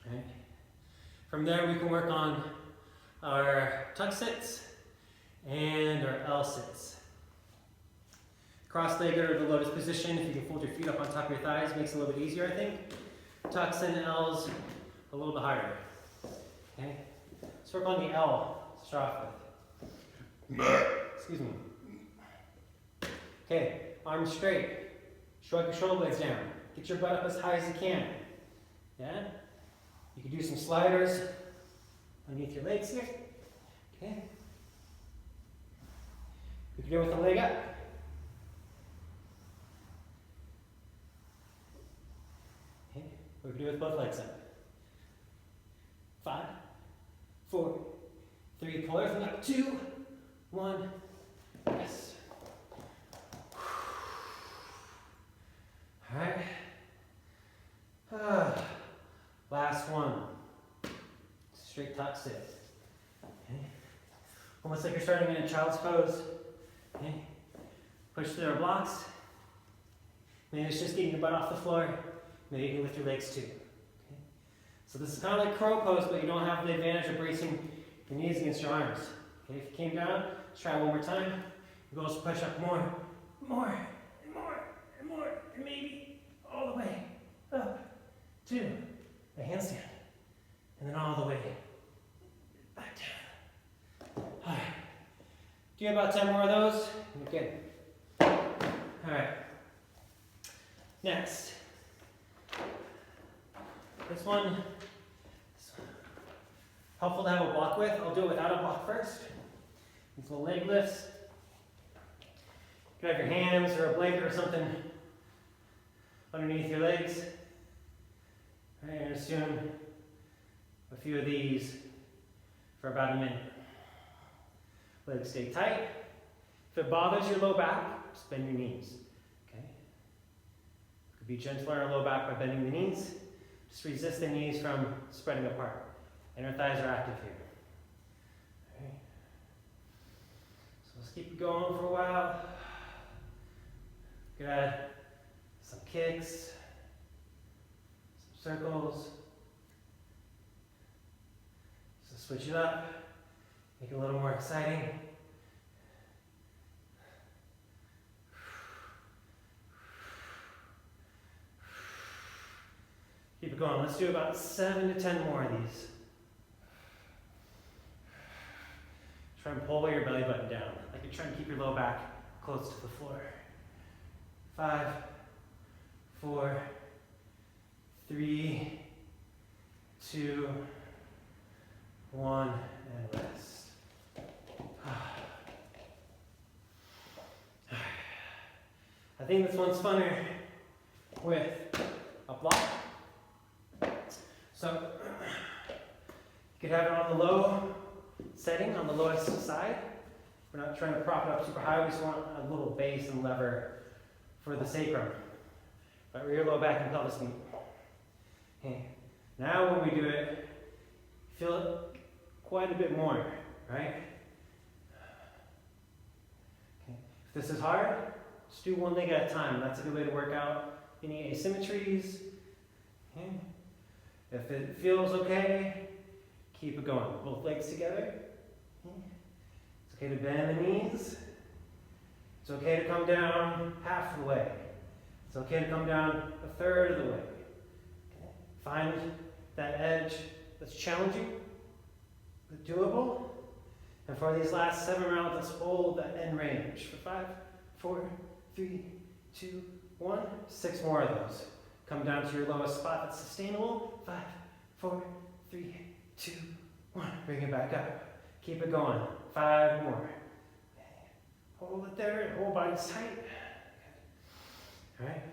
Speaker 1: Okay. From there, we can work on our tuck sits and our L sits. Cross-legged or the lotus position, if you can fold your feet up on top of your thighs, makes it a little bit easier, I think. Tucks and L's a little bit harder. Okay? Let's work on the L to start off with. Excuse me. Okay, arms straight. Shrug your shoulder blades down. Get your butt up as high as you can. Yeah? You can do some sliders underneath your legs here. Okay? You can do it with the leg up. Okay? We can do it with both legs up. 5, 4, 3, pull everything up. 2, 1, yes. All right. Last one. Straight tuck sit. Okay. Almost like you're starting in a child's pose. Okay. Push through our blocks. Maybe it's just getting your butt off the floor. Maybe you can lift your legs too. Okay. So this is kind of like crow pose, but you don't have the advantage of bracing your knees against your arms. Okay. If you came down, let's try one more time. You go push up more, and more, and maybe all the way up to a handstand. And then all the way back down. All right. Do about 10 more of those. You're good. All right. Next. This one is helpful to have a block with. I'll do it without a block first. These little leg lifts. You can have your hands or a blanket or something underneath your legs. All right, and assume a few of these for about a minute. Legs stay tight. If it bothers your low back, just bend your knees. Okay? You could be gentle on your low back by bending the knees. Just resist the knees from spreading apart. Inner thighs are active here. Okay. So let's keep going for a while. Good. Add some kicks, some circles. So switch it up, make it a little more exciting. Keep it going. Let's do about 7 to 10 more of these. Try and pull your belly button down, like you're trying to keep your low back close to the floor. 5, 4, 3, 2, 1, and rest. I think this one's funner with a block. So you could have it on the low setting, on the lowest side. We're not trying to prop it up super high, we just want a little base and lever for the sacrum. Right where your low back and pelvis meet. Okay. Now when we do it, feel it quite a bit more, right? Okay. If this is hard, just do one leg at a time. That's a good way to work out any asymmetries. Okay. If it feels okay, keep it going. Both legs together. It's okay to bend the knees. It's okay to come down half the way. It's okay to come down a third of the way. Okay. Find that edge that's challenging, but doable. And for these last 7 rounds, let's hold that end range for 5, 4, 3, 2, 1. 6 more of those. Come down to your lowest spot that's sustainable. 5, 4, 3, 2, 1. Bring it back up. Keep it going. 5 more. Hold it there. Whole body's tight. All right.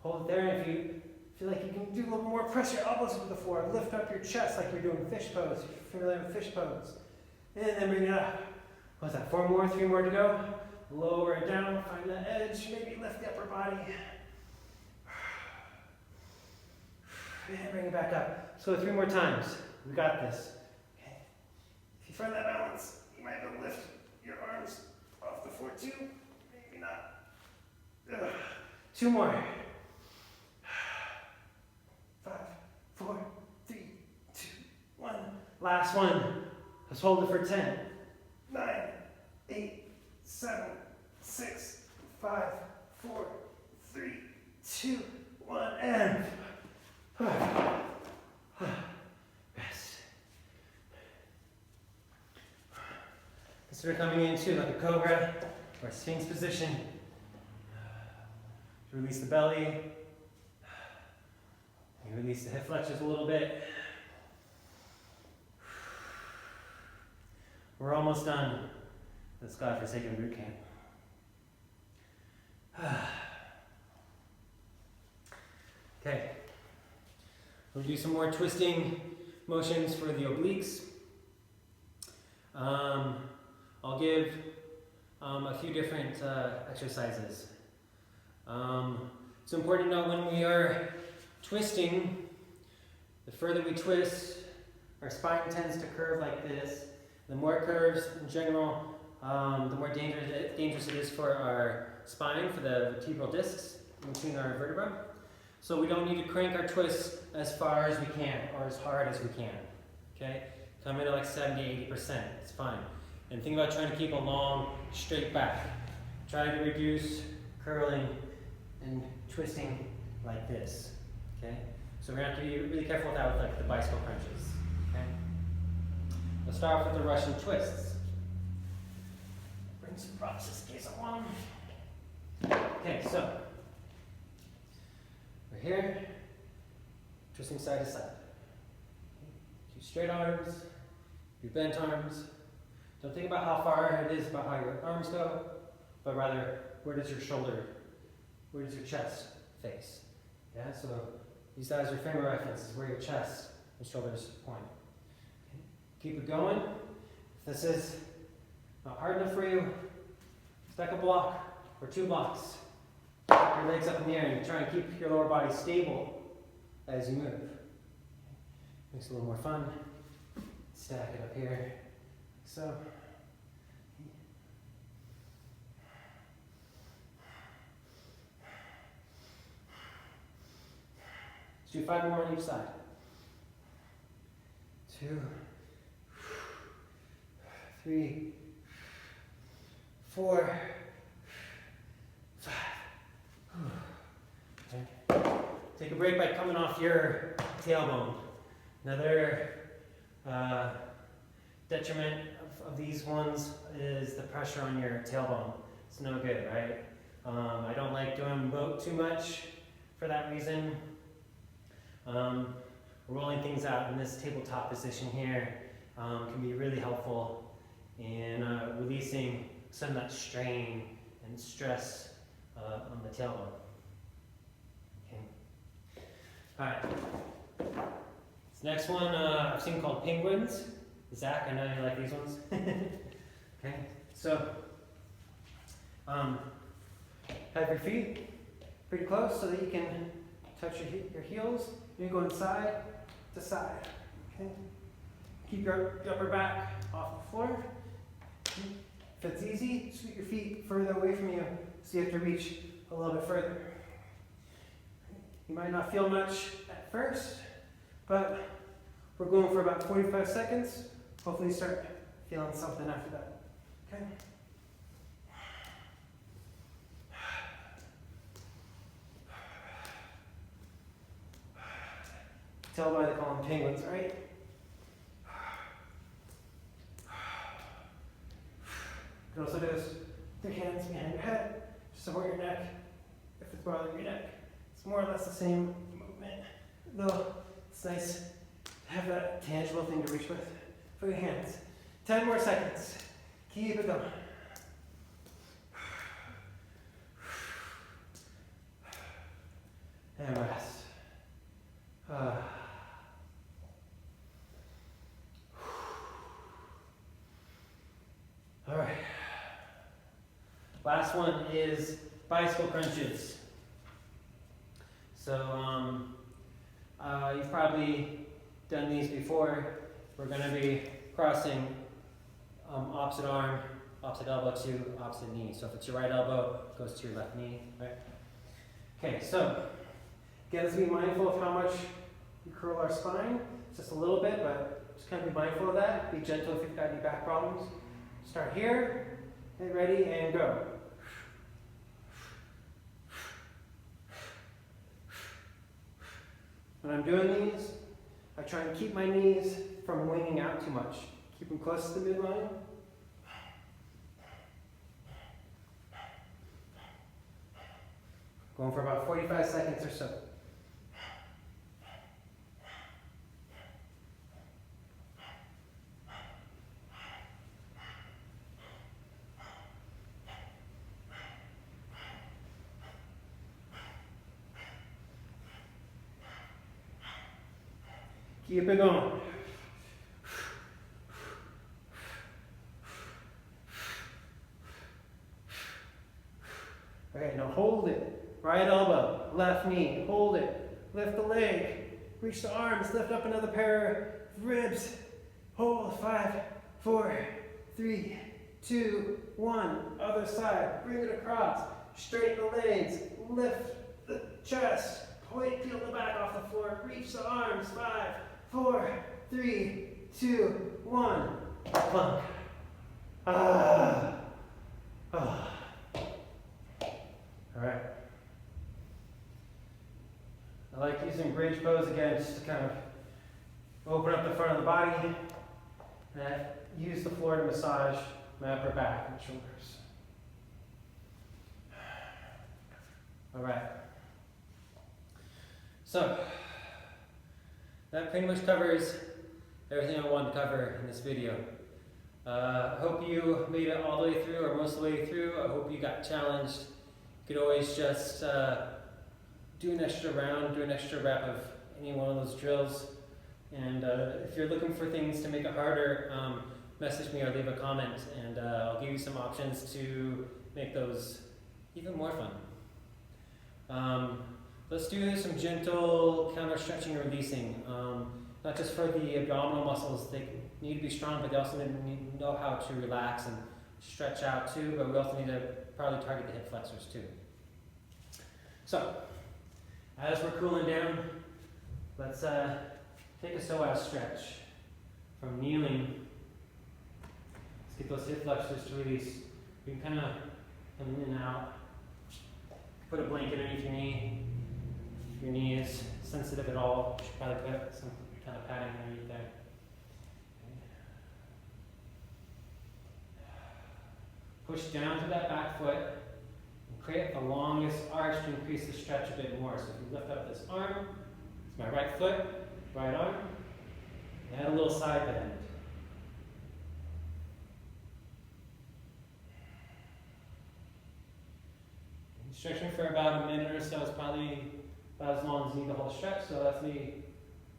Speaker 1: Hold it there. And if you feel like you can do a little more, press your elbows into the floor. Lift up your chest like you're doing fish pose. If you're familiar with fish pose. And then bring it up. What's that? 4 more, 3 more to go. Lower it down. Find that edge. Maybe lift the upper body. And bring it back up. So 3 more times. We got this. Okay. If you find that balance, you might be able to lift your arms off the floor too. Maybe not. 2 more. 5, 4, 3, 2, 1. Last one. Let's hold it for 10. 9, 8, 7, 6, 5, 4, 3, 2, 1, and rest. Consider coming into like a cobra or a sphinx position. Release the belly. You release the hip flexors a little bit. We're almost done this godforsaken boot camp. Okay. We'll do some more twisting motions for the obliques. I'll give a few different exercises. It's important to know when we are twisting, the further we twist, our spine tends to curve like this. The more it curves in general, the more dangerous it is for our spine, for the vertebral discs in between our vertebrae. So we don't need to crank our twists as far as we can or as hard as we can. Okay? Come in at like 70-80%. It's fine. And think about trying to keep a long, straight back. Try to reduce curling and twisting like this. Okay? So we're going to have to be really careful with that with like the bicycle crunches. Okay? Let's start off with the Russian twists. Bring some props just in case I want them. Okay, so we're here, twisting side to side. 2 straight arms, 2 bent arms. Don't think about how far it is about how your arms go, but rather where does your shoulder, where does your chest face? Yeah, so use that as your frame of reference, is where your chest and shoulders point. Okay. Keep it going. If this is not hard enough for you, stack a block or 2 blocks. Your legs up in the air and try and keep your lower body stable as you move. Makes it a little more fun. Stack it up here. So. Let's do 5 more on each side. 2, 3, 4, 5. Okay. Take a break by coming off your tailbone. Another detriment of these ones is the pressure on your tailbone. It's no good, right? I don't like doing too much for that reason. Rolling things out in this tabletop position here can be really helpful in releasing some of that strain and stress on the tailbone. Okay. All right. This next one I've seen called penguins. Zach, I know you like these ones. Okay. So have your feet pretty close so that you can touch your heels. You're going side to side. Okay. Keep your upper back off the floor. If it's easy, scoot your feet further away from you so you have to reach a little bit further. You might not feel much at first, but we're going for about 45 seconds. Hopefully you start feeling something after that. Okay? Tell why they call them penguins, right? You can also do this with your hands behind your head to support your neck if it's bothering your neck. It's more or less the same movement, though it's nice to have that tangible thing to reach with for your hands. 10 more seconds. Keep it going. And rest. All right. Last one is bicycle crunches. So you've probably done these before. We're going to be crossing opposite arm, opposite elbow to opposite knee. So if it's your right elbow, it goes to your left knee. Right? Okay, so again, let's be mindful of how much we curl our spine. Just a little bit, but just kind of be mindful of that. Be gentle if you've got any back problems. Start here, get ready, and go. When I'm doing these, I try and keep my knees from winging out too much. Keep them close to the midline. Going for about 45 seconds or so. Keep it going. Okay, now hold it. Right elbow, left knee, hold it. Lift the leg, reach the arms, lift up another pair of ribs. Hold, 5, 4, 3, 2, 1. Other side, bring it across. Straighten the legs, lift the chest. Peel the back off the floor, reach the arms. 5, 4, 3, 2, 1. Plank. All right. I like using bridge pose again, just to kind of open up the front of the body and use the floor to massage my upper back and shoulders. All right. So that pretty much covers everything I wanted to cover in this video. I hope you made it all the way through or most of the way through. I hope you got challenged. You could always just do an extra round, do an extra rep of any one of those drills. And if you're looking for things to make it harder, message me or leave a comment, and I'll give you some options to make those even more fun. Let's do some gentle counter stretching and releasing. not just for the abdominal muscles. They need to be strong, but they also need to know how to relax and stretch out too, but we also need to probably target the hip flexors too. So, as we're cooling down, let's take a psoas stretch. From kneeling, let's get those hip flexors to release. You can kind of come in and out. Put a blanket underneath your knee. If your knee is sensitive at all, you should probably put some kind of padding underneath there. Push down to that back foot and create the longest arch to increase the stretch a bit more. So if you lift up this arm, it's my right foot, right arm, add a little side bend. And stretching for about a minute or so is probably about as long as you need the whole stretch, so that's me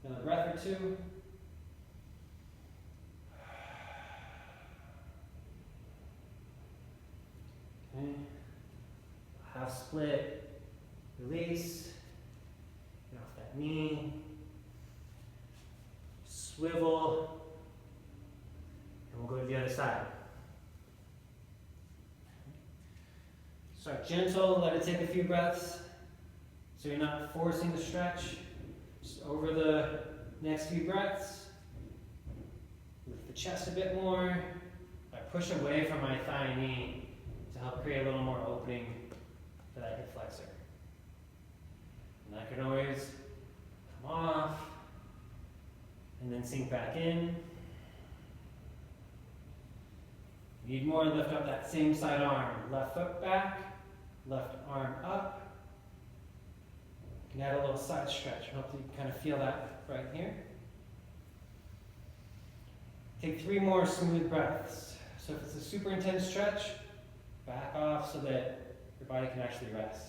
Speaker 1: another breath or two. Okay. Half split, release, get off that knee, swivel, and we'll go to the other side. Start gentle, let it take a few breaths, so you're not forcing the stretch. Just over the next few breaths, lift the chest a bit more. I push away from my thigh knee to help create a little more opening for that hip flexor. And that can always come off and then sink back in. Need more, lift up that same side arm. Left foot back, left arm up. You can add a little side stretch. Hopefully you can kind of feel that right here. Take 3 more smooth breaths. So if it's a super intense stretch, back off so that your body can actually rest.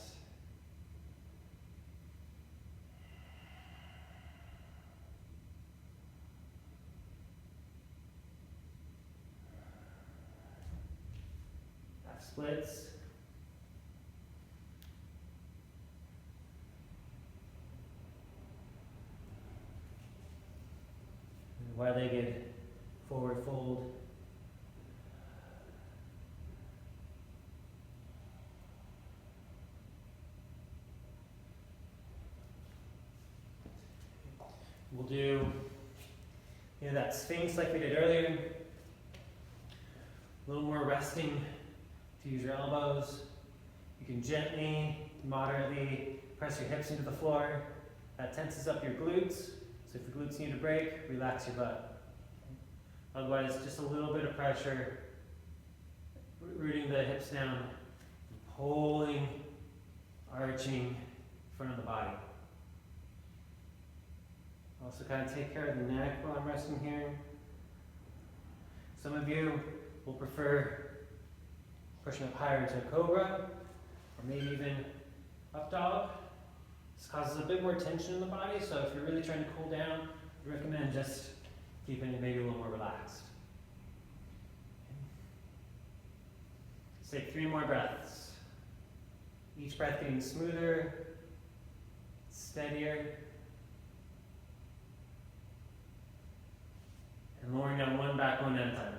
Speaker 1: Half splits. Wide-legged forward fold. We'll do that Sphinx like we did earlier. A little more resting to use your elbows. You can gently, moderately press your hips into the floor. That tenses up your glutes. So if your glutes need a break, relax your butt. Otherwise, just a little bit of pressure, rooting the hips down, pulling, arching front of the body. Also kind of take care of the neck while I'm resting here. Some of you will prefer pushing up higher into a cobra, or maybe even up dog. This causes a bit more tension in the body, so if you're really trying to cool down, I recommend just keeping it maybe a little more relaxed. Let's take 3 more breaths. Each breath getting smoother, steadier, and lowering down one back one at a time.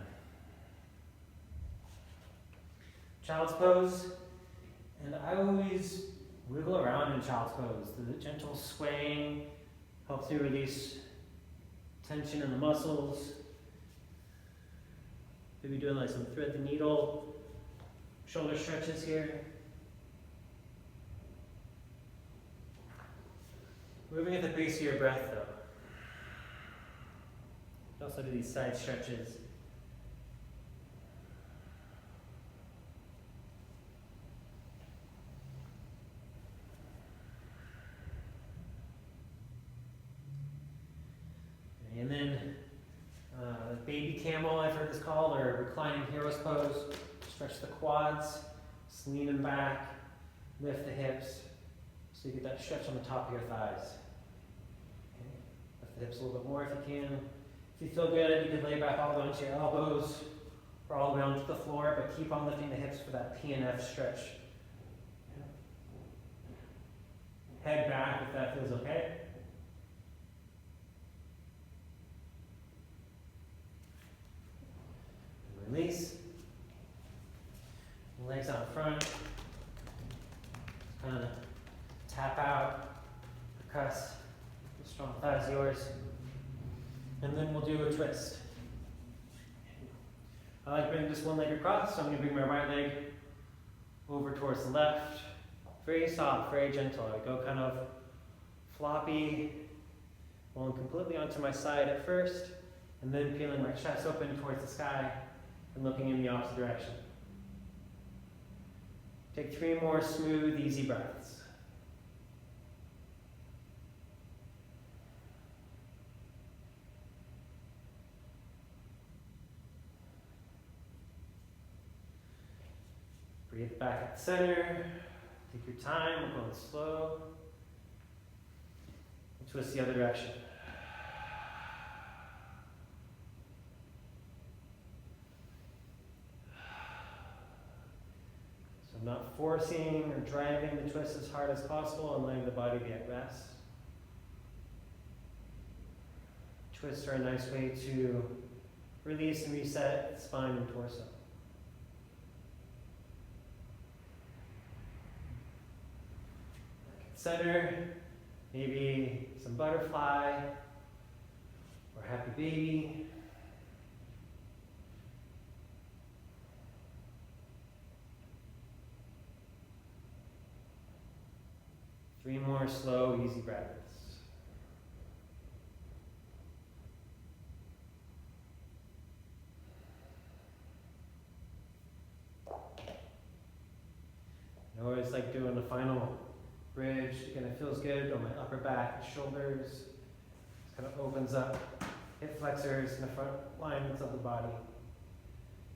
Speaker 1: Child's pose, and I always wiggle around in child's pose. The gentle swaying helps you release tension in the muscles. Maybe doing like some thread the needle, shoulder stretches here. Moving at the pace of your breath though. Also do these side stretches. And then baby camel, I've heard this called, or reclining hero's pose. Stretch the quads, just lean them back, lift the hips, so you get that stretch on the top of your thighs. Okay. Lift the hips a little bit more if you can. If you feel good, you can lay back all the way onto your elbows, or all the way onto the floor, but keep on lifting the hips for that PNF stretch. Head back if that feels okay. Release. Legs out front. Kind of tap out, press the strong thighs yours. And then we'll do a twist. I like bringing just one leg across, so I'm going to bring my right leg over towards the left. Very soft, very gentle. I go kind of floppy, rolling completely onto my side at first, and then peeling my chest open towards the sky and looking in the opposite direction. Take 3 more smooth, easy breaths. Breathe back at the center. Take your time, we're going slow. And twist the other direction. So I'm not forcing or driving the twist as hard as possible and letting the body be at rest. Twists are a nice way to release and reset spine and torso. Center, maybe some butterfly or happy baby. Three more slow, easy breaths. I always like doing the final bridge. Again, it feels good on my upper back and shoulders. It kind of opens up hip flexors and the front lines of the body.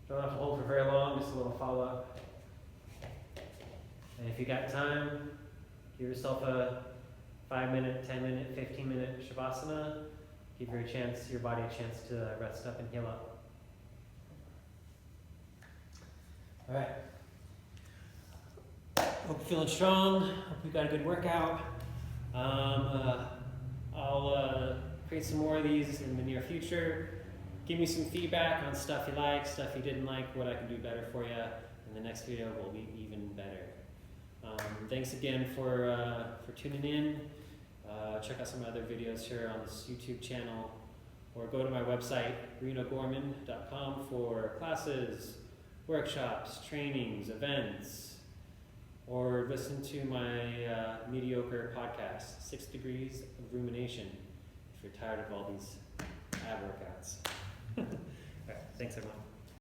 Speaker 1: Don't have to hold for very long, just a little follow-up. And if you got time, give yourself a 5-minute, 10-minute, 15-minute Shavasana. Give your body a chance to rest up and heal up. All right. Hope you're feeling strong. Hope you got a good workout. I'll create some more of these in the near future. Give me some feedback on stuff you like, stuff you didn't like, what I can do better for you. And the next video will be even better. Thanks again for tuning in. Check out some other videos here on this YouTube channel, or go to my website, renogorman.com, for classes, workshops, trainings, events, or listen to my mediocre podcast, 6 Degrees of Rumination, if you're tired of all these ab workouts. All right, thanks everyone.